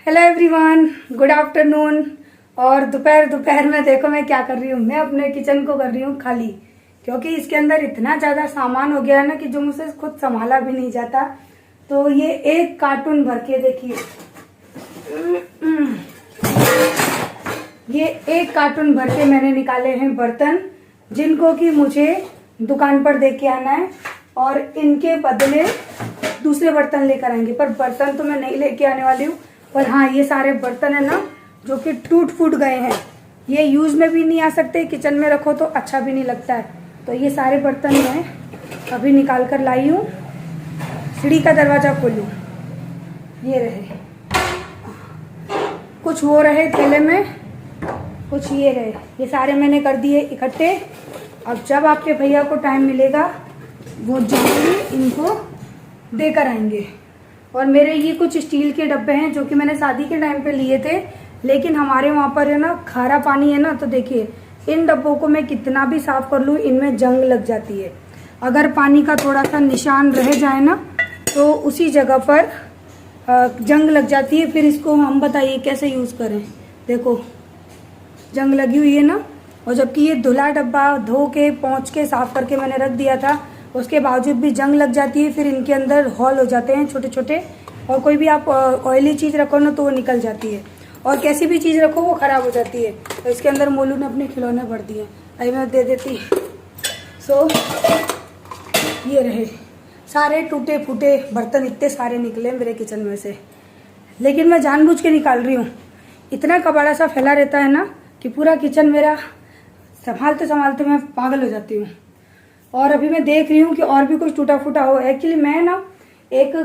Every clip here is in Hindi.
Hello everyone, good afternoon. और दोपहर में देखो मैं क्या कर रही हूँ। मैं अपने किचन को कर रही हूँ खाली, क्योंकि इसके अंदर इतना ज्यादा सामान हो गया है ना कि जो मुझसे खुद संभाला भी नहीं जाता। तो ये एक कार्टून भर के देखिए, ये एक कार्टून भर के मैंने निकाले हैं बर्तन, जिनको कि मुझे दुकान पर दे के आना है और इनके बदले दूसरे बर्तन लेकर आएंगे। पर बर्तन तो मैं नहीं लेके आने वाली हूँ, पर हाँ ये सारे बर्तन है ना जो कि टूट फूट गए हैं, ये यूज में भी नहीं आ सकते, किचन में रखो तो अच्छा भी नहीं लगता है। तो ये सारे बर्तन मैं अभी निकाल कर लाई हूँ। सीढ़ी का दरवाजा खोलूँ, ये रहे, कुछ वो रहे थैले में, कुछ ये रहे, ये सारे मैंने कर दिए इकट्ठे। अब जब आपके भैया को टाइम मिलेगा वो जल्दी इनको देकर आएंगे। और मेरे ये कुछ स्टील के डब्बे हैं जो कि मैंने शादी के टाइम पे लिए थे, लेकिन हमारे वहाँ पर है ना खारा पानी है ना, तो देखिए इन डब्बों को मैं कितना भी साफ कर लूँ इनमें जंग लग जाती है। अगर पानी का थोड़ा सा निशान रह जाए ना तो उसी जगह पर जंग लग जाती है। फिर इसको हम बताइए कैसे यूज़ करें। देखो जंग लगी हुई है ना, और जबकि ये धुला डब्बा धो के पोंछ के साफ करके मैंने रख दिया था, उसके बावजूद भी जंग लग जाती है। फिर इनके अंदर हॉल हो जाते हैं छोटे छोटे, और कोई भी आप ऑयली चीज़ रखो ना तो वो निकल जाती है, और कैसी भी चीज़ रखो वो ख़राब हो जाती है। तो इसके अंदर मोलू ने अपने खिलौने भर दिए, अभी मैं दे देती। सो ये रहे सारे टूटे फूटे बर्तन, इतने सारे निकले मेरे किचन में से, लेकिन मैं जानबूझ के निकाल रही हूँ। इतना कबाड़ा सा फैला रहता है ना कि पूरा किचन मेरा संभालते संभालते मैं पागल हो जाती हूँ। और अभी मैं देख रही हूँ कि और भी कुछ टूटा फूटा हो। एक्चुअली मैं ना एक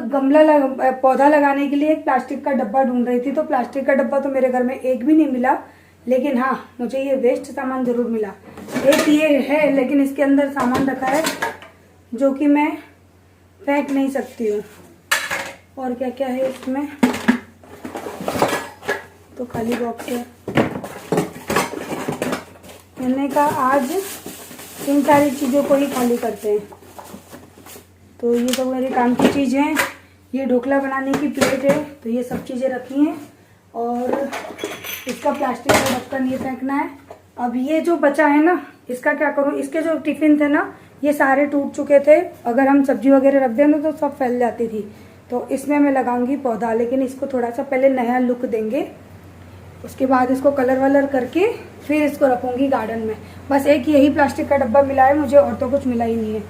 पौधा लगाने के लिए एक प्लास्टिक का डब्बा ढूंढ रही थी, तो प्लास्टिक का डब्बा तो मेरे घर में एक भी नहीं मिला, लेकिन हाँ मुझे ये वेस्ट सामान जरूर मिला। एक ये है, लेकिन इसके अंदर सामान रखा है जो कि मैं फेंक नहीं सकती हूँ। और क्या क्या है इसमें, तो खाली बॉक्स है। मैंने कहा आज इन सारी चीज़ों को ही खाली करते हैं। तो ये सब मेरे काम की चीज़ें हैं। ये ढोकला बनाने की प्लेट है, तो ये सब चीज़ें रखी हैं, और इसका प्लास्टिक का ढक्कन ये फेंकना है। अब ये जो बचा है ना, इसका क्या करूँ। इसके जो टिफिन थे ना ये सारे टूट चुके थे, अगर हम सब्जी वगैरह रख दें ना तो सब फैल जाती थी। तो इसमें मैं लगाऊंगी पौधा, लेकिन इसको थोड़ा सा पहले नया लुक देंगे, उसके बाद इसको कलर वलर करके फिर इसको रखूंगी गार्डन में। बस एक यही प्लास्टिक का डब्बा मिला है मुझे, और तो कुछ मिला ही नहीं है।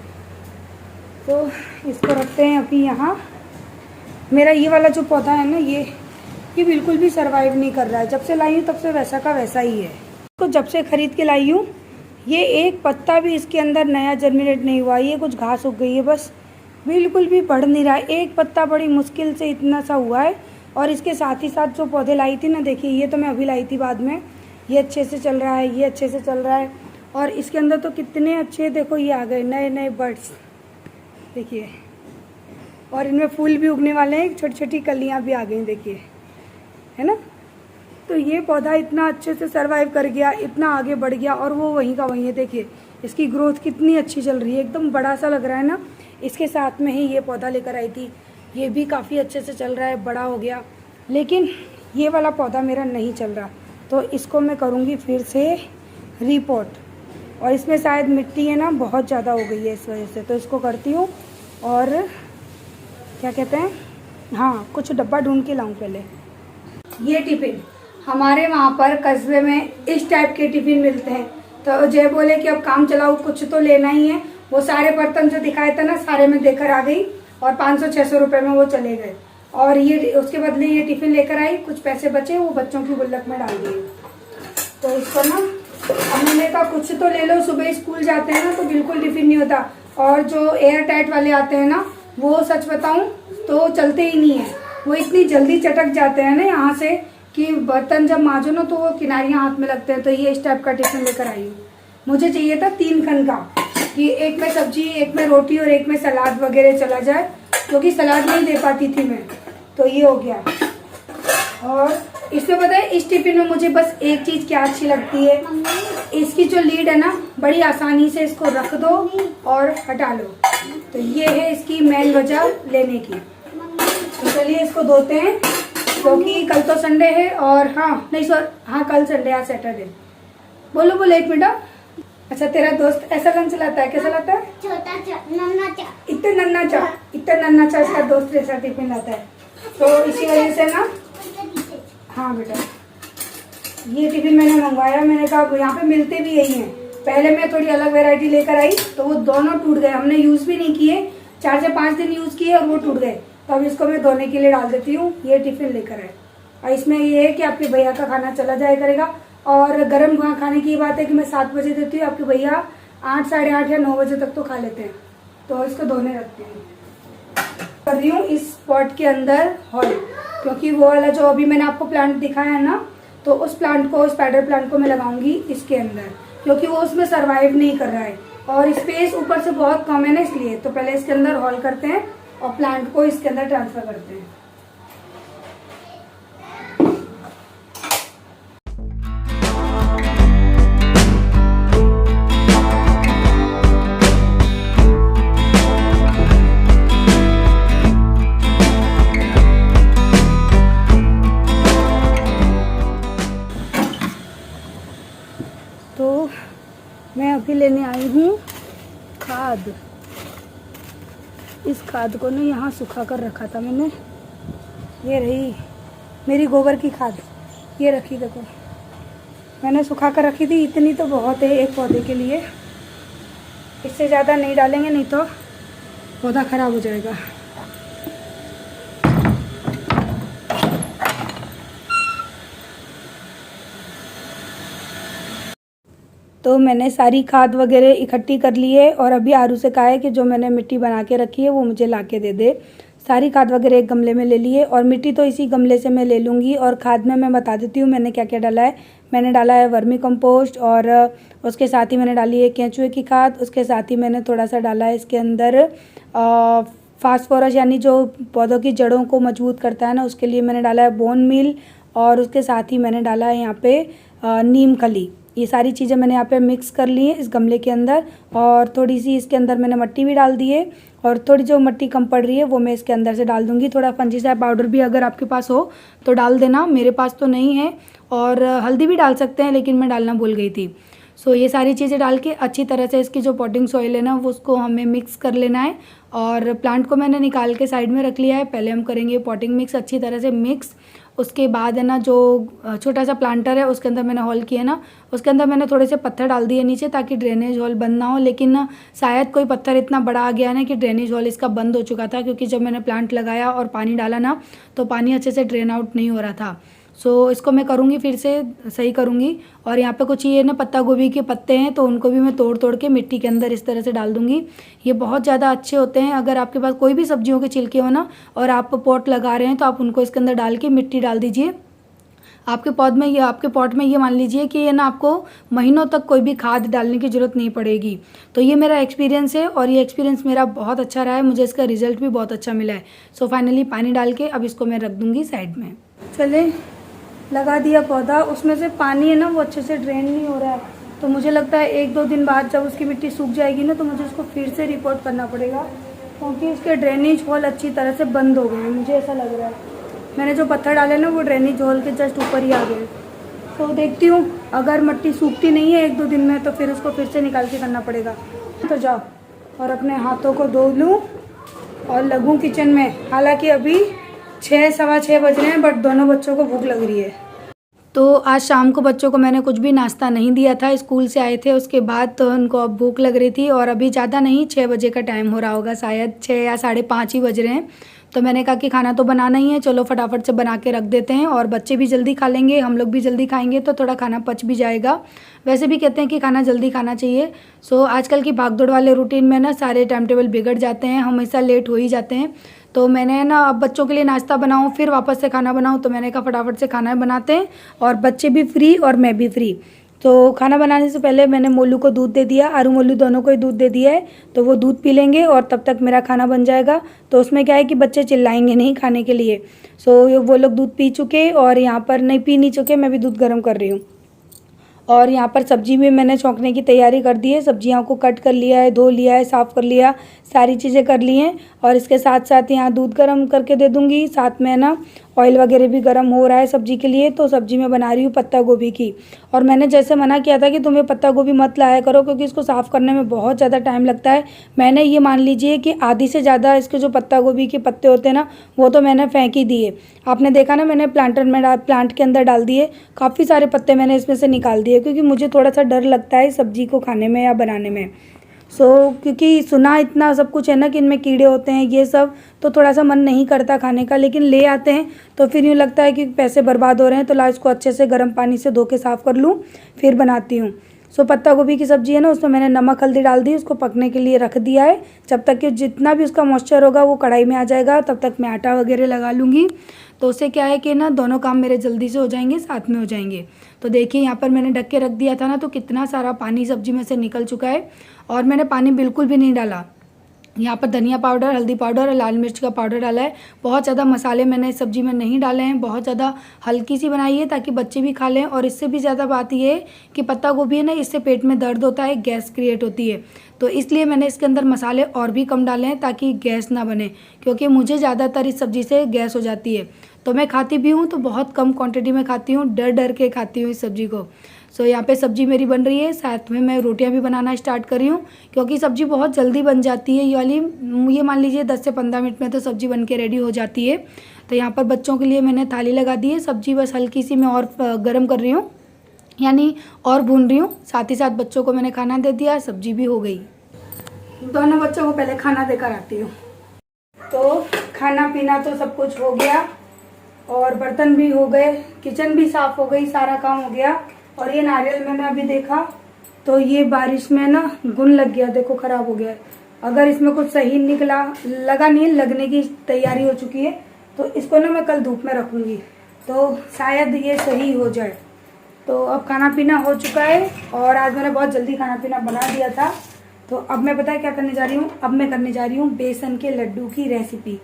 तो इसको रखते हैं अभी यहाँ। मेरा ये वाला जो पौधा है ना ये बिल्कुल भी सरवाइव नहीं कर रहा है। जब से लाई हूँ तब से वैसा का वैसा ही है। तो जब से खरीद के लाई हूँ ये एक पत्ता भी इसके अंदर नया जर्मिनेट नहीं हुआ। ये कुछ घास उग गई है, बस बिल्कुल भी बढ़ नहीं रहा है। एक पत्ता बड़ी मुश्किल से इतना सा हुआ है। और इसके साथ ही साथ जो पौधे लाई थी ना, देखिए ये तो मैं अभी लाई थी बाद में, ये अच्छे से चल रहा है, ये अच्छे से चल रहा है। और इसके अंदर तो कितने अच्छे, देखो ये आ गए नए नए बर्ड्स, देखिए। और इनमें फूल भी उगने वाले हैं, छोटी छोटी कलियां भी आ गई, देखिए, है ना। तो ये पौधा इतना अच्छे से सरवाइव कर गया, इतना आगे बढ़ गया, और वो वहीं का वहीं है। देखिए इसकी ग्रोथ कितनी अच्छी चल रही है, एकदम बड़ा सा लग रहा है ना। इसके साथ में ही ये पौधा लेकर आई थी, ये भी काफ़ी अच्छे से चल रहा है, बड़ा हो गया। लेकिन ये वाला पौधा मेरा नहीं चल रहा, तो इसको मैं करूँगी फिर से रीपोर्ट। और इसमें शायद मिट्टी है ना बहुत ज़्यादा हो गई है इस वजह से, तो इसको करती हूँ। और क्या कहते हैं, हाँ कुछ डब्बा ढूंढ के लाऊं पहले। ये टिफ़िन हमारे वहाँ पर कस्बे में इस टाइप के टिफ़िन मिलते हैं। तो जय बोले कि अब काम चलाओ, कुछ तो लेना ही है। वो सारे बर्तन जो दिखाए थे ना सारे मैं देकर आ गई, और 500-600 रुपये में वो चले गए। और ये उसके बदले ये टिफ़िन लेकर आई, कुछ पैसे बचे वो बच्चों की गुल्लक में डाल दिए। तो इसको ना मैंने कहा कुछ तो ले लो, सुबह स्कूल जाते हैं ना तो बिल्कुल टिफ़िन नहीं होता। और जो एयर टाइट वाले आते हैं ना वो सच बताऊं तो चलते ही नहीं है, वो इतनी जल्दी चटक जाते हैं ना यहाँ से कि बर्तन जब मांजो ना तो वो किनारियाँ हाथ में लगते हैं। तो ये इस टाइप का टिफ़िन लेकर आई हूँ। मुझे चाहिए था 3 खन का, कि एक में सब्जी, एक में रोटी और एक में सलाद वगैरह चला जाए, क्योंकि सलाद नहीं दे पाती थी मैं। तो ये हो गया। और इसमें पता है इस टिफिन में मुझे बस एक चीज़ क्या अच्छी लगती है, इसकी जो लीड है ना बड़ी आसानी से इसको रख दो और हटा लो। तो ये है इसकी मेन वजह लेने की। तो चलिए इसको धोते हैं। क्योंकि कल तो संडे है और हाँ कल संडे आज सैटरडे। बोलो बोलो एक मिनट। अच्छा तेरा दोस्त ऐसा गन चलाता है, कैसा लाता है? छोटा चा नन्ना चा इतना नन्ना चा इसका दोस्त जैसा टिफिन लाता है। तो इसी वजह से ना, हाँ बेटा ये टिफिन मैंने मंगवाया। मैंने कहा यहाँ पे मिलते भी यही हैं। पहले मैं थोड़ी अलग वैरायटी लेकर आई तो वो दोनों टूट गए, हमने यूज भी नहीं किए, 4 से 5 दिन यूज किए और वो टूट गए। तो अब इसको मैं धोने के लिए डाल देती हूँ। ये टिफिन लेकर आए और इसमें ये है कि आपके भैया का खाना चला जाया करेगा। और गर्म खाने की बात है कि मैं 7 बजे देती हूँ, आपके भैया 8, साढ़े 8 या 9 बजे तक तो खा लेते हैं। तो इसको धोने रखती हूँ। कर रही हूँ इस पॉट के अंदर हॉल, क्योंकि वो वाला जो अभी मैंने आपको प्लांट दिखाया है ना, तो उस प्लांट को, स्पाइडर प्लांट को मैं लगाऊंगी इसके अंदर, क्योंकि वो उसमें सरवाइव नहीं कर रहा है और स्पेस ऊपर से बहुत कम है ना, इसलिए। तो पहले इसके अंदर हॉल करते हैं और प्लांट को इसके अंदर ट्रांसफर करते हैं। तो मैं अभी लेने आई हूँ खाद। इस खाद को ना यहाँ सुखा कर रखा था मैंने। ये रही मेरी गोबर की खाद, ये रखी देखो, मैंने सुखा कर रखी थी। इतनी तो बहुत है एक पौधे के लिए, इससे ज़्यादा नहीं डालेंगे नहीं तो पौधा खराब हो जाएगा। तो मैंने सारी खाद वगैरह इकट्ठी कर ली है और अभी आरू से कहा है कि जो मैंने मिट्टी बना के रखी है वो मुझे ला के दे दे। सारी खाद वगैरह एक गमले में ले लिए और मिट्टी तो इसी गमले से मैं ले लूँगी। और खाद में मैं बता देती हूँ मैंने क्या क्या डाला है। मैंने डाला है वर्मी कंपोस्ट और उसके साथ ही मैंने डाली है केंचुए की खाद। उसके साथ ही मैंने थोड़ा सा डाला है इसके अंदर फास्फोरस, यानी जो पौधों की जड़ों को मजबूत करता है ना, उसके लिए मैंने डाला है बोन मील। और उसके साथ ही मैंने डाला है यहाँ पे नीम खली। ये सारी चीज़ें मैंने यहाँ पे मिक्स कर ली है इस गमले के अंदर। और थोड़ी सी इसके अंदर मैंने मिट्टी भी डाल दी है और थोड़ी जो मिट्टी कम पड़ रही है वो मैं इसके अंदर से डाल दूँगी। थोड़ा फंजीसाइड पाउडर भी अगर आपके पास हो तो डाल देना, मेरे पास तो नहीं है। और हल्दी भी डाल सकते हैं, लेकिन मैं डालना भूल गई थी। सो ये सारी चीज़ें डाल के अच्छी तरह से इसकी जो पॉटिंग सॉइल है ना, वो उसको हमें मिक्स कर लेना है। और प्लांट को मैंने निकाल के साइड में रख लिया है। पहले हम करेंगे पॉटिंग मिक्स अच्छी तरह से मिक्स। उसके बाद है ना, जो छोटा सा प्लांटर है उसके अंदर मैंने हॉल किया ना, उसके अंदर मैंने थोड़े से पत्थर डाल दिए नीचे ताकि ड्रेनेज हॉल बंद ना हो। लेकिन ना शायद कोई पत्थर इतना बड़ा आ गया ना कि ड्रेनेज हॉल इसका बंद हो चुका था, क्योंकि जब मैंने प्लांट लगाया और पानी डाला ना तो पानी अच्छे से ड्रेन आउट नहीं हो रहा था। सो इसको मैं करूँगी, फिर से सही करूँगी। और यहाँ पे कुछ ये ना पत्ता गोभी के पत्ते हैं तो उनको भी मैं तोड़ तोड़ के मिट्टी के अंदर इस तरह से डाल दूँगी। ये बहुत ज़्यादा अच्छे होते हैं। अगर आपके पास कोई भी सब्जियों के छिलके हो ना और आप पॉट लगा रहे हैं तो आप उनको इसके अंदर डाल के मिट्टी डाल दीजिए। आपके पॉट में ये मान लीजिए कि ये ना आपको महीनों तक कोई भी खाद डालने की ज़रूरत नहीं पड़ेगी। तो ये मेरा एक्सपीरियंस है और ये एक्सपीरियंस मेरा बहुत अच्छा रहा है, मुझे इसका रिजल्ट भी बहुत अच्छा मिला है। सो फाइनली पानी डाल के अब इसको मैं रख दूँगी साइड में। चले लगा दिया पौधा, उसमें से पानी है ना वो अच्छे से ड्रेन नहीं हो रहा है। तो मुझे लगता है 1-2 दिन बाद जब उसकी मिट्टी सूख जाएगी ना तो मुझे उसको फिर से रिपोर्ट करना पड़ेगा, क्योंकि इसके ड्रेनेज होल अच्छी तरह से बंद हो गए हैं, मुझे ऐसा लग रहा है। मैंने जो पत्थर डाले ना वो ड्रेनेज होल के जस्ट ऊपर ही आ गए। तो देखती हूँ अगर मिट्टी सूखती नहीं है 1-2 दिन में तो फिर उसको फिर से निकाल के करना पड़ेगा। तो जाओ और अपने हाथों को धो लूँ और लगूँ किचन में। हालांकि अभी 6, सवा 6 बज रहे हैं, बट दोनों बच्चों को भूख लग रही है। तो आज शाम को बच्चों को मैंने कुछ भी नाश्ता नहीं दिया था, स्कूल से आए थे उसके बाद, तो उनको अब भूख लग रही थी। और अभी ज़्यादा नहीं, 6 बजे का टाइम हो रहा होगा, शायद 6 या 5:30 ही बज रहे हैं। तो मैंने कहा कि खाना तो बनाना ही है, चलो फटाफट से बना के रख देते हैं और बच्चे भी जल्दी खा लेंगे, हम लोग भी जल्दी खाएंगे तो थोड़ा खाना पच भी जाएगा। वैसे भी कहते हैं कि खाना जल्दी खाना चाहिए। सो आजकल की भागदौड़ वाले रूटीन में ना सारे टाइम टेबल बिगड़ जाते हैं, हमेशा लेट हो ही जाते हैं। तो मैंने ना अब बच्चों के लिए नाश्ता बनाऊं फिर वापस से खाना बनाऊं, तो मैंने कहा फटाफट से खाना बनाते हैं और बच्चे भी फ्री और मैं भी फ्री। तो खाना बनाने से पहले मैंने मोलू को दूध दे दिया, आरू मोलू दोनों को ही दूध दे दिया है, तो वो दूध पी लेंगे और तब तक मेरा खाना बन जाएगा। तो उसमें क्या है कि बच्चे चिल्लाएंगे नहीं खाने के लिए। सो वो लोग दूध पी चुके और यहाँ पर नहीं चुके, मैं भी दूध गर्म कर रही हूँ। और यहाँ पर सब्जी भी मैंने छौंकने की तैयारी कर दी है, सब्जियों को कट कर लिया है, धो लिया है, साफ़ कर लिया, सारी चीज़ें कर ली हैं। और इसके साथ साथ यहाँ दूध गर्म करके दे दूँगी साथ में ना, ऑयल वगैरह भी गर्म हो रहा है सब्जी के लिए। तो सब्जी में बना रही हूँ पत्ता गोभी की। और मैंने जैसे मना किया था कि तुम्हें पत्ता गोभी मत लाया करो क्योंकि इसको साफ़ करने में बहुत ज़्यादा टाइम लगता है। मैंने ये मान लीजिए कि आधी से ज़्यादा इसके जो पत्ता गोभी के पत्ते होते हैं ना, वो तो मैंने फेंक ही दिए। आपने देखा ना, मैंने प्लांट के अंदर डाल दिए। काफ़ी सारे पत्ते मैंने इसमें से निकाल दिए क्योंकि मुझे थोड़ा सा डर लगता है सब्जी को खाने में या बनाने में। क्योंकि सुना इतना सब कुछ है ना कि इनमें कीड़े होते हैं ये सब, तो थोड़ा सा मन नहीं करता खाने का। लेकिन ले आते हैं तो फिर यूँ लगता है कि पैसे बर्बाद हो रहे हैं, तो ला इसको अच्छे से गर्म पानी से धो के साफ़ कर लूँ फिर बनाती हूँ। पत्ता गोभी की सब्ज़ी है ना, उसमें मैंने नमक हल्दी डाल दी, उसको पकने के लिए रख दिया है। जब तक कि जितना भी उसका मॉइस्चर होगा वो कढ़ाई में आ जाएगा, तब तक मैं आटा वगैरह लगा लूँगी। तो उससे क्या है कि ना दोनों काम मेरे जल्दी से हो जाएंगे, साथ में हो जाएंगे। तो देखिए यहाँ पर मैंने ढक के रख दिया था ना, तो कितना सारा पानी सब्जी में से निकल चुका है। और मैंने पानी बिल्कुल भी नहीं डाला। यहाँ पर धनिया पाउडर, हल्दी पाउडर और लाल मिर्च का पाउडर डाला है। बहुत ज़्यादा मसाले मैंने इस सब्ज़ी में नहीं डाले हैं, बहुत ज़्यादा हल्की सी बनाई है ताकि बच्चे भी खा लें। और इससे भी ज़्यादा बात ये है कि पत्ता गोभी है ना, इससे पेट में दर्द होता है, गैस क्रिएट होती है। तो इसलिए मैंने इसके अंदर मसाले और भी कम डाले हैं ताकि गैस ना बने, क्योंकि मुझे ज़्यादातर इस सब्ज़ी से गैस हो जाती है। तो मैं खाती भी हूँ तो बहुत कम क्वांटिटी में खाती हूँ, डर डर के खाती हूँ इस सब्ज़ी को। यहाँ पे सब्जी मेरी बन रही है, साथ में मैं रोटियां भी बनाना स्टार्ट कर रही हूँ क्योंकि सब्जी बहुत जल्दी बन जाती है। ये वाली ये मान लीजिए 10 से 15 मिनट में तो सब्जी बन के रेडी हो जाती है। तो यहाँ पर बच्चों के लिए मैंने थाली लगा दी है। सब्जी बस हल्की सी मैं और गर्म कर रही हूँ, यानी और भून रही हूँ। साथ ही साथ बच्चों को मैंने खाना दे दिया, सब्जी भी हो गई। दोनों बच्चों को पहले खाना देकर आती हूँ। तो खाना पीना तो सब कुछ हो गया और बर्तन भी हो गए, किचन भी साफ हो गई, सारा काम हो गया। और ये नारियल मैंने अभी देखा तो ये बारिश में ना घुन लग गया, देखो खराब हो गया है। अगर इसमें कुछ सही निकला, लगा नहीं, लगने की तैयारी हो चुकी है, तो इसको ना मैं कल धूप में रखूंगी तो शायद ये सही हो जाए। तो अब खाना पीना हो चुका है और आज मैंने बहुत जल्दी खाना पीना बना दिया था। तो अब मैं पता है क्या करने जा रही हूँ, अब मैं करने जा रही हूँ बेसन के लड्डू की रेसिपी।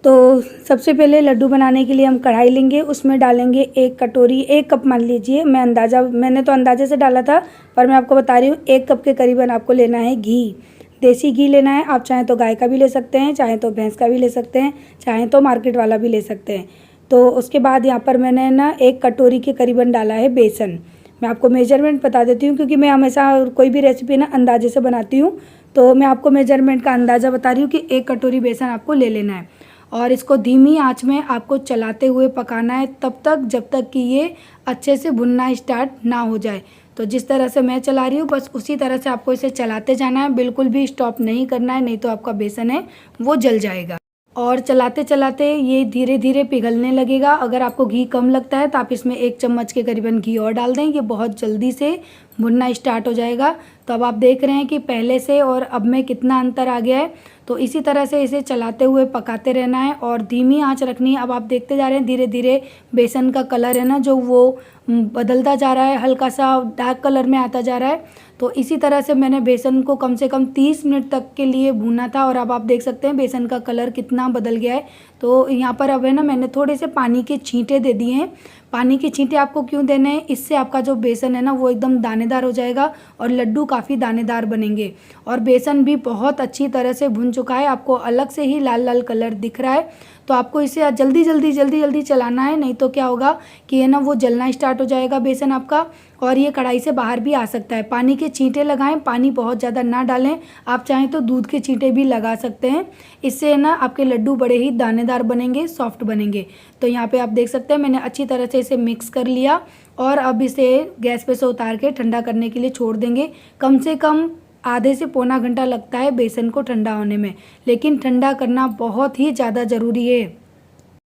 तो सबसे पहले लड्डू बनाने के लिए हम कढ़ाई लेंगे, उसमें डालेंगे 1 कटोरी, 1 कप मान लीजिए। मैंने तो अंदाजे से डाला था, पर मैं आपको बता रही हूँ 1 कप के करीबन आपको लेना है घी। देसी घी लेना है, आप चाहें तो गाय का भी ले सकते हैं, चाहें तो भैंस का भी ले सकते हैं, चाहें तो मार्केट वाला भी ले सकते हैं। तो उसके बाद यहाँ पर मैंने ना 1 कटोरी के करीबन डाला है बेसन। मैं आपको मेजरमेंट बता देती हूँ क्योंकि मैं हमेशा कोई भी रेसिपी ना अंदाजे से बनाती हूँ। तो मैं आपको मेजरमेंट का अंदाज़ा बता रही हूँ कि 1 कटोरी बेसन आपको ले लेना है और इसको धीमी आंच में आपको चलाते हुए पकाना है तब तक जब तक कि ये अच्छे से भुनना स्टार्ट ना हो जाए। तो जिस तरह से मैं चला रही हूँ बस उसी तरह से आपको इसे चलाते जाना है, बिल्कुल भी स्टॉप नहीं करना है, नहीं तो आपका बेसन है वो जल जाएगा। और चलाते चलाते ये धीरे धीरे पिघलने लगेगा। अगर आपको घी कम लगता है तो आप इसमें 1 चम्मच के करीबन घी और डाल दें, ये बहुत जल्दी से भुनना स्टार्ट हो जाएगा। तो अब आप देख रहे हैं कि पहले से और अब में कितना अंतर आ गया है। तो इसी तरह से इसे चलाते हुए पकाते रहना है और धीमी आंच रखनी है। अब आप देखते जा रहे हैं धीरे धीरे बेसन का कलर है ना जो वो बदलता जा रहा है, हल्का सा डार्क कलर में आता जा रहा है। तो इसी तरह से मैंने बेसन को कम से कम 30 मिनट तक के लिए भूना था और अब आप देख सकते हैं बेसन का कलर कितना बदल गया है। तो यहाँ पर अब है ना मैंने थोड़े से पानी के छींटे दे दिए हैं। पानी के छींटे आपको क्यों देने हैं, इससे आपका जो बेसन है ना वो एकदम दानेदार हो जाएगा और लड्डू काफ़ी दानेदार बनेंगे। और बेसन भी बहुत अच्छी तरह से भुन चुका है, आपको अलग से ही लाल लाल कलर दिख रहा है। तो आपको इसे जल्दी जल्दी चलाना है, नहीं तो क्या होगा कि है ना वो जलना स्टार्ट हो जाएगा बेसन आपका और ये कढ़ाई से बाहर भी आ सकता है। पानी के छींटे लगाएं, पानी बहुत ज़्यादा ना डालें, आप चाहें तो दूध के छींटे भी लगा सकते हैं। इससे है ना आपके लड्डू बड़े ही दानेदार बनेंगे, सॉफ्ट बनेंगे। तो यहाँ पे आप देख सकते हैं मैंने अच्छी तरह से इसे मिक्स कर लिया और अब इसे गैस पे से उतार के ठंडा करने के लिए छोड़ देंगे। कम से कम आधे से पौना घंटा लगता है बेसन को ठंडा होने में, लेकिन ठंडा करना बहुत ही ज़्यादा ज़रूरी है।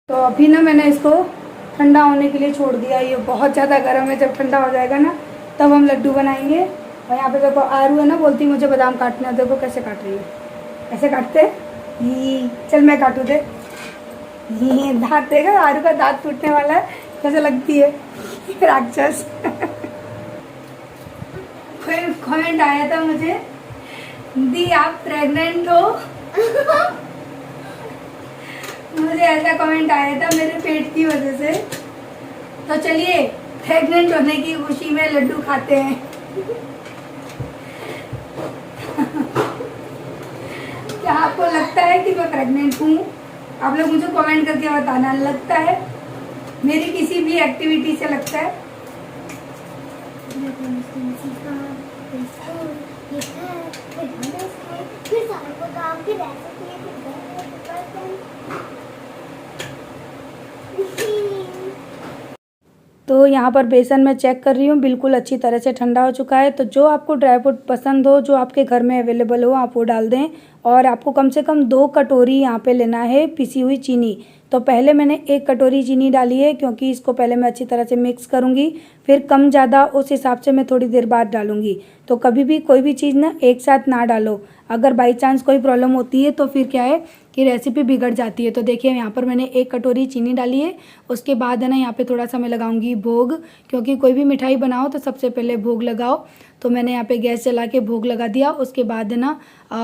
तो अभी ना मैंने इसको ठंडा होने के लिए छोड़ दिया। ये बहुत ज़्यादा गर्म है, जब ठंडा हो जाएगा ना तब हम लड्डू बनाएंगे। और यहाँ पे देखो आरू है ना बोलती मुझे बादाम काटना है, देखो कैसे काट रही है, ऐसे काटते ही। चल मैं काटू दे, ये दांत देगा, आरू का दांत टूटने वाला है, कैसे लगती है राक्षस। फिर कमेंट आया था मुझे, दी आप प्रेग्नेंट हो। मुझे ऐसा कमेंट आया था मेरे पेट की वजह से। तो चलिए प्रेग्नेंट होने की खुशी में लड्डू खाते हैं। क्या आपको लगता है कि मैं प्रेग्नेंट हूँ? आप लोग मुझे कमेंट करके बताना, लगता है मेरी किसी भी एक्टिविटी से लगता है। तो यहाँ पर बेसन मैं चेक कर रही हूँ, बिल्कुल अच्छी तरह से ठंडा हो चुका है। तो जो आपको ड्राई फ्रूट पसंद हो, जो आपके घर में अवेलेबल हो, आप वो डाल दें। और आपको कम से कम 2 कटोरी यहाँ पे लेना है पिसी हुई चीनी। तो पहले मैंने 1 कटोरी चीनी डाली है, क्योंकि इसको पहले मैं अच्छी तरह से मिक्स करूँगी, फिर कम ज़्यादा उस हिसाब से मैं थोड़ी देर बाद डालूँगी। तो कभी भी कोई भी चीज़ ना एक साथ ना डालो, अगर बाई चांस कोई प्रॉब्लम होती है तो फिर क्या है कि रेसिपी बिगड़ जाती है। तो देखिए यहाँ पर मैंने 1 कटोरी चीनी डाली है। उसके बाद है ना यहाँ पे थोड़ा सा मैं लगाऊंगी भोग, क्योंकि कोई भी मिठाई बनाओ तो सबसे पहले भोग लगाओ। तो मैंने यहाँ पे गैस जला के भोग लगा दिया। उसके बाद है ना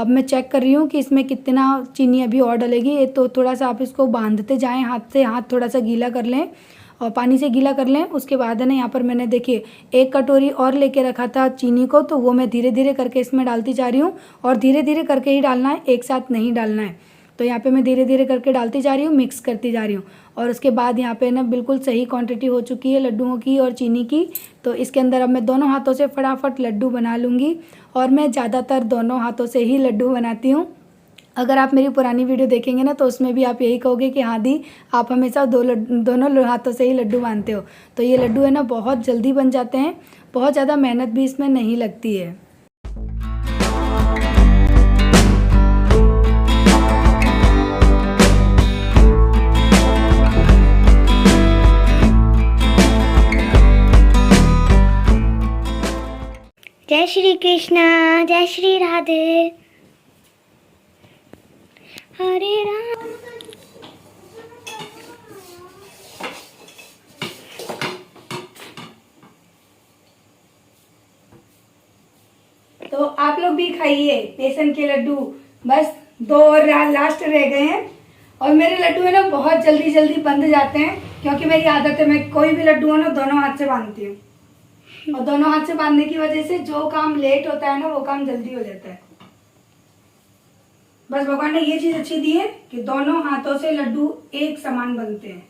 मैं चेक कर रही हूँ कि इसमें कितना चीनी अभी और डलेगी। तो थोड़ा सा आप इसको बांधते जाएँ हाथ से, हाथ थोड़ा सा गीला कर लें और पानी से गीला कर लें। उसके बाद है ना यहाँ पर मैंने देखिए 1 कटोरी और लेके रखा था चीनी को, तो वो मैं धीरे धीरे करके इसमें डालती जा रही हूँ। और धीरे धीरे करके ही डालना है, एक साथ नहीं डालना है। तो यहाँ पे मैं धीरे धीरे करके डालती जा रही हूँ, मिक्स करती जा रही हूँ। और उसके बाद यहाँ पे ना बिल्कुल सही क्वांटिटी हो चुकी है लड्डुओं की और चीनी की। तो इसके अंदर अब मैं दोनों हाथों से फटाफट लड्डू बना लूँगी। और मैं ज़्यादातर दोनों हाथों से ही लड्डू बनाती हूँ। अगर आप मेरी पुरानी वीडियो देखेंगे ना तो उसमें भी आप यही कहोगे कि हाँ दी, आप हमेशा दोनों हाथों से ही लड्डू बांधते हो। तो ये लड्डू है ना बहुत जल्दी बन जाते हैं, बहुत ज़्यादा मेहनत भी इसमें नहीं लगती है। जय श्री कृष्णा, जय श्री राधे, हरे राम। तो आप लोग भी खाइए बेसन के लड्डू। बस 2 और लास्ट रह गए हैं। और मेरे लड्डू है ना बहुत जल्दी जल्दी बंध जाते हैं, क्योंकि मेरी आदत है मैं कोई भी लड्डू हो ना दोनों हाथ से बांधती हूँ। और दोनों हाथ से बांधने की वजह से जो काम लेट होता है ना वो काम जल्दी हो जाता है। बस भगवान ने ये चीज अच्छी दी है कि दोनों हाथों से लड्डू एक समान बनते हैं।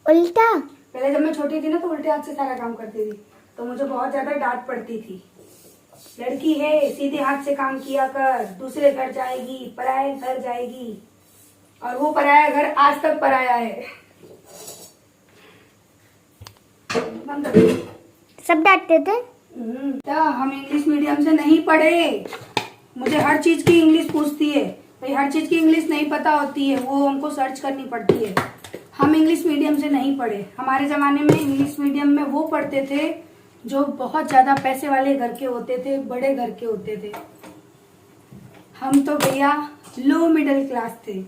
उल्टा पहले जब मैं छोटी थी ना तो उल्टे हाथ से सारा काम करती थी, तो मुझे बहुत ज्यादा डांट पड़ती थी। लड़की है सीधे हाथ से काम किया कर, दूसरे घर जाएगी, पराये घर जाएगी। और वो पराया घर आज तक पराया है। सब डांटते थे। हम इंग्लिश मीडियम से नहीं पढ़े। मुझे हर चीज की इंग्लिश पूछती है भाई, हर चीज की इंग्लिश नहीं पता होती है, वो हमको सर्च करनी पड़ती है। हम इंग्लिश मीडियम से नहीं पढ़े। हमारे जमाने में इंग्लिश मीडियम में वो पढ़ते थे जो बहुत ज्यादा पैसे वाले घर के होते थे, बड़े घर के होते थे। हम तो भैया लो मिडिल क्लास थे।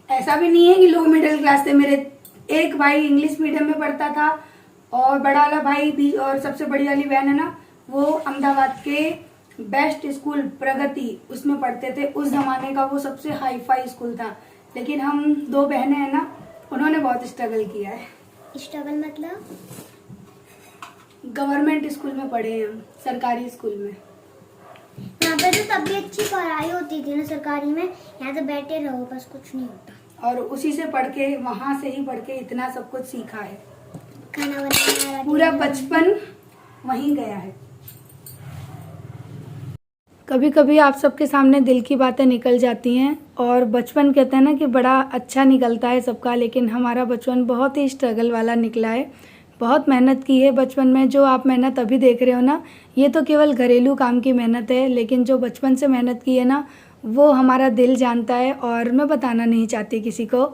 ऐसा भी नहीं है कि लो मिडिल क्लास थे। मेरे एक भाई इंग्लिश मीडियम में पढ़ता था और बड़ा वाला भाई भी, और सबसे बड़ी वाली बहन है ना वो अहमदाबाद के बेस्ट स्कूल प्रगति उसमें पढ़ते थे। उस जमाने का वो सबसे हाई फाई स्कूल था। लेकिन हम 2 बहनें हैं ना, उन्होंने बहुत स्ट्रगल किया है। स्ट्रगल मतलब गवर्नमेंट स्कूल में पढ़े हैं हम, सरकारी स्कूल में। यहाँ पे तो तब भी अच्छी पढ़ाई होती थी ना सरकारी में। यहाँ तो बैठे रहो बस, कुछ नहीं होता। और उसी से पढ़ के, वहां से ही पढ़ के इतना सब कुछ सीखा है। खाना बनाना, पूरा बचपन वहीं गया है। कभी कभी आप सबके सामने दिल की बातें निकल जाती हैं। और बचपन कहते हैं ना कि बड़ा अच्छा निकलता है सबका, लेकिन हमारा बचपन बहुत ही स्ट्रगल वाला निकला है। बहुत मेहनत की है बचपन में। जो आप मेहनत अभी देख रहे हो ना, ये तो केवल घरेलू काम की मेहनत है, लेकिन जो बचपन से मेहनत की है ना वो हमारा दिल जानता है। और मैं बताना नहीं चाहती किसी को।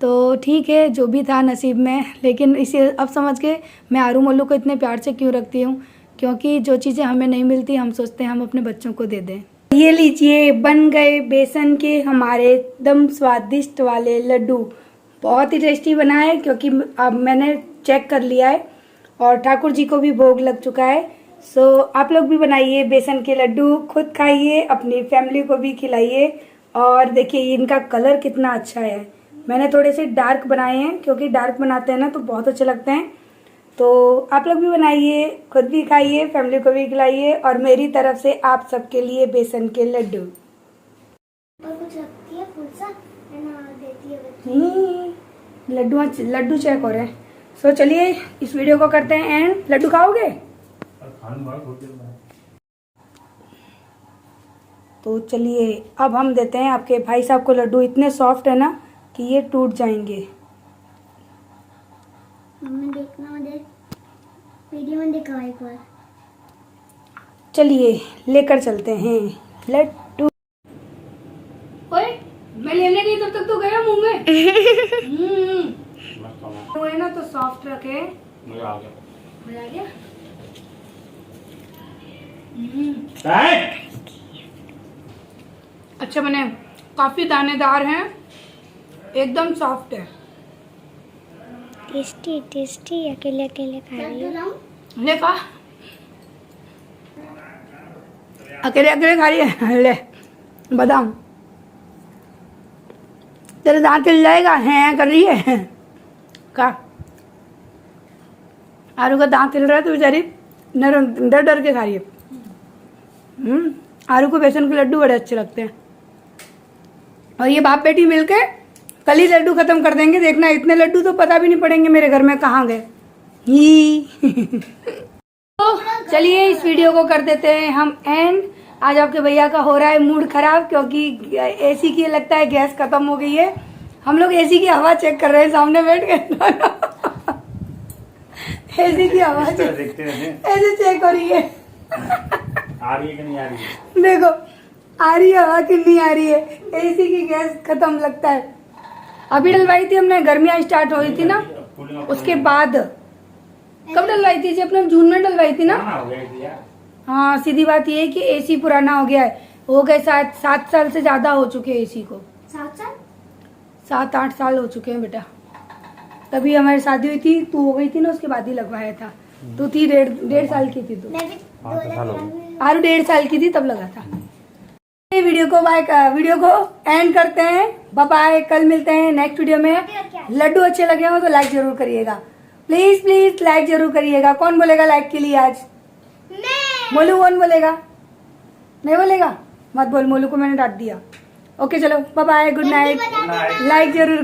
तो ठीक है, जो भी था नसीब में। लेकिन इसे अब समझ के मैं आरू मोलू को इतने प्यार से क्यों रखती हूँ, क्योंकि जो चीज़ें हमें नहीं मिलती हम सोचते हैं हम अपने बच्चों को दे दें। ये लीजिए, बन गए बेसन के हमारे एकदम स्वादिष्ट वाले लड्डू। बहुत ही टेस्टी बना है, क्योंकि अब मैंने चेक कर लिया है और ठाकुर जी को भी भोग लग चुका है। सो आप लोग भी बनाइए बेसन के लड्डू, खुद खाइए, अपनी फैमिली को भी खिलाइए। और देखिए इनका कलर कितना अच्छा है। मैंने थोड़े से डार्क बनाए हैं, क्योंकि डार्क बनाते हैं ना तो बहुत अच्छे लगते हैं। तो आप लोग भी बनाइए, खुद भी खाइए, फैमिली को भी खिलाइए, और मेरी तरफ से आप सबके लिए बेसन के लड्डू। और कुछ रखती है फूल सा है ना, देती है बच्चे। लड्डू चेक हो रहे हैं। सो चलिए इस वीडियो को करते हैं एंड। लड्डू खाओगे? तो चलिए अब हम देते हैं आपके भाई साहब को लड्डू। इतने सॉफ्ट है ना कि ये टूट जाएंगे। मम्मी देखना, मुझे वीडियो में दिखाओ एक बार। चलिए लेकर चलते हैं लड्डू। ओए मैं लेने गई तब तक तो गया मुंह में। वो है ना तो सॉफ्ट रखे। मजा आ गया। अच्छा बने, काफी दानेदार हैं, एकदम सॉफ्ट है। Tasty tasty. अकेले अकेले खा रही हूँ। ले खा, अकेले अकेले खा रही है। ले बादाम, तेरे दांत हिल जाएगा। है कर रही है का। आरू का दांत हिल रहा है तो बेचारी डर डर के खा रही है। आरू को बेसन के लड्डू बड़े अच्छे लगते हैं, और ये बाप बेटी मिलके कल ही लड्डू खत्म कर देंगे। देखना, इतने लड्डू तो पता भी नहीं पड़ेंगे मेरे घर में कहाँ गए। तो चलिए इस वीडियो को कर देते हैं हम एंड। आज आपके भैया का हो रहा है मूड खराब, क्योंकि एसी की लगता है गैस खत्म हो गई है। हम लोग एसी की हवा चेक कर रहे हैं सामने बैठ के। एसी की हवा ऐसे चेक हो रही है। आ रही है कि नहीं आ रही है? देखो आ रही है हवा कि नहीं आ रही है। एसी की गैस खत्म लगता है। अभी डलवाई थी हमने, गर्मियाँ स्टार्ट हो रही थी ना, उसके बाद। कब डलवाई थी जी? अपने जून में डलवाई थी ना। हाँ सीधी बात ये है कि एसी पुराना हो गया है। हो गए 7 साल से ज्यादा हो चुके हैं एसी को। 7-8 साल हो चुके हैं बेटा। तभी हमारी शादी हुई थी, तू हो गई थी ना, उसके बाद ही लगवाया था। तू थी 1.5 साल की थी तू। आरू 1.5 साल की थी तब लगा था। वीडियो को एंड करते हैं। Bye bye. कल मिलते हैं नेक्स्ट वीडियो में। लड्डू अच्छे लगे हो तो लाइक जरूर करिएगा, प्लीज प्लीज लाइक जरूर करिएगा। कौन बोलेगा लाइक के लिए आज? मोलू कौन बोलेगा? नहीं बोलेगा? मत बोल मोलू को, मैंने डांट दिया। ओके चलो bye bye, good night. Like जरूर